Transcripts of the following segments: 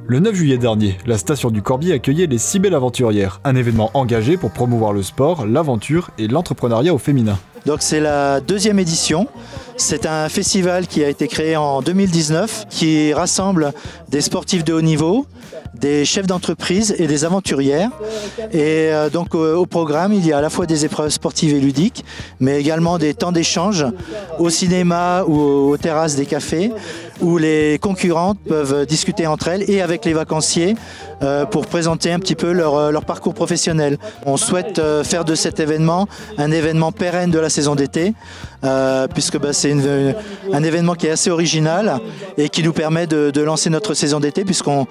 Le 9 juillet dernier, la station du Corbier accueillait les 6 belles aventurières, un événement engagé pour promouvoir le sport, l'aventure et l'entrepreneuriat au féminin. Donc c'est la 2e édition. C'est un festival qui a été créé en 2019 qui rassemble des sportifs de haut niveau, des chefs d'entreprise et des aventurières. Et donc au programme, il y a à la fois des épreuves sportives et ludiques, mais également des temps d'échange au cinéma ou aux terrasses des cafés, où les concurrentes peuvent discuter entre elles et avec les vacanciers pour présenter un petit peu leur parcours professionnel. On souhaite faire de cet événement un événement pérenne de la saison d'été, puisque c'est un événement qui est assez original et qui nous permet de lancer notre saison d'été, puisqu'on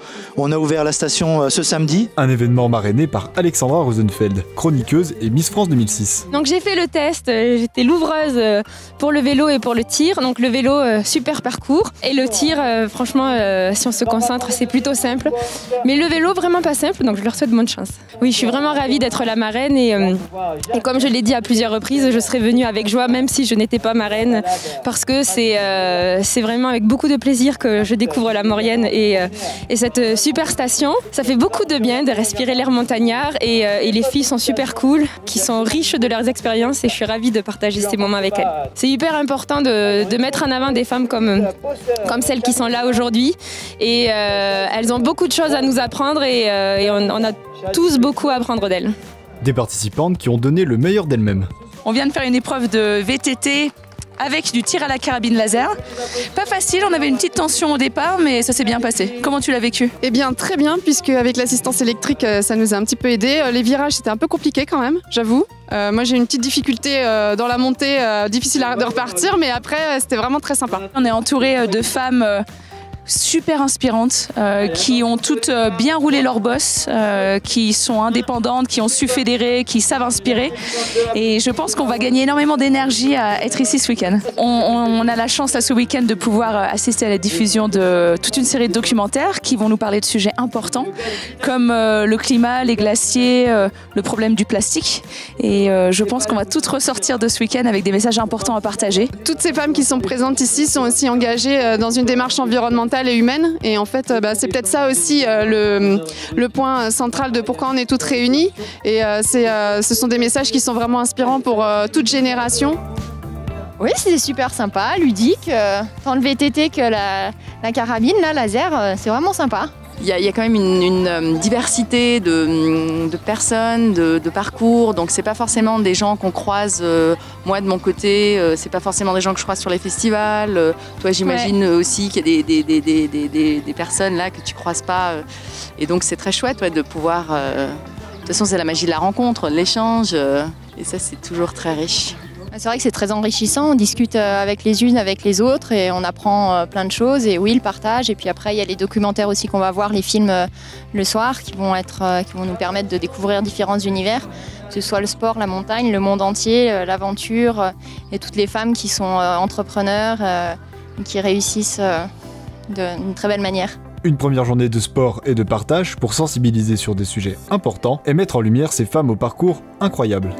a ouvert la station ce samedi. Un événement marrainé par Alexandra Rosenfeld, chroniqueuse et Miss France 2006. Donc j'ai fait le test, j'étais l'ouvreuse pour le vélo et pour le tir. Donc le vélo, super parcours. Et le tir, franchement, si on se concentre, c'est plutôt simple. Mais le vélo, vraiment pas simple, donc je leur souhaite bonne chance. Oui, je suis vraiment ravie d'être la marraine et comme je l'ai dit à plusieurs reprises, je serais venue avec joie, même si je n'étais pas marraine, parce que c'est vraiment avec beaucoup de plaisir que je découvre la Maurienne et cette super station. Ça fait beaucoup de bien de respirer l'air montagnard et les filles sont super cool, qui sont riches de leurs expériences et je suis ravie de partager ces moments avec elles. C'est hyper important de mettre en avant des femmes comme celles qui sont là aujourd'hui et elles ont beaucoup de choses à nous apprendre et on a tous beaucoup à apprendre d'elles. Des participantes qui ont donné le meilleur d'elles-mêmes. On vient de faire une épreuve de VTT avec du tir à la carabine laser. Pas facile, on avait une petite tension au départ, mais ça s'est bien passé. Comment tu l'as vécu? Eh bien très bien, puisque avec l'assistance électrique, ça nous a un petit peu aidé. Les virages, c'était un peu compliqué quand même, j'avoue. Moi j'ai une petite difficulté dans la montée, difficile de repartir, mais après c'était vraiment très sympa. On est entouré de femmes super inspirantes, qui ont toutes bien roulé leur boss, qui sont indépendantes, qui ont su fédérer, qui savent inspirer. Et je pense qu'on va gagner énormément d'énergie à être ici ce week-end. On a la chance là, ce week-end de pouvoir assister à la diffusion de toute une série de documentaires qui vont nous parler de sujets importants, comme le climat, les glaciers, le problème du plastique. Et je pense qu'on va toutes ressortir de ce week-end avec des messages importants à partager. Toutes ces femmes qui sont présentes ici sont aussi engagées dans une démarche environnementale et humaine et en fait c'est peut-être ça aussi le point central de pourquoi on est toutes réunies et ce sont des messages qui sont vraiment inspirants pour toute génération. Oui, c'était super sympa, ludique, tant le VTT que la carabine, là, laser, c'est vraiment sympa. Il y a quand même une diversité de personnes, de parcours, donc c'est pas forcément des gens qu'on croise, moi de mon côté, c'est pas forcément des gens que je croise sur les festivals, toi j'imagine aussi qu'il y a des personnes là que tu croises pas, et donc c'est très chouette de pouvoir, de toute façon c'est la magie de la rencontre, de l'échange, et ça c'est toujours très riche. C'est vrai que c'est très enrichissant, on discute avec les unes, avec les autres et on apprend plein de choses et oui, le partage. Et puis après, il y a les documentaires aussi qu'on va voir, les films le soir qui vont nous permettre de découvrir différents univers, que ce soit le sport, la montagne, le monde entier, l'aventure et toutes les femmes qui sont entrepreneurs, qui réussissent d'une très belle manière. Une première journée de sport et de partage pour sensibiliser sur des sujets importants et mettre en lumière ces femmes au parcours incroyable.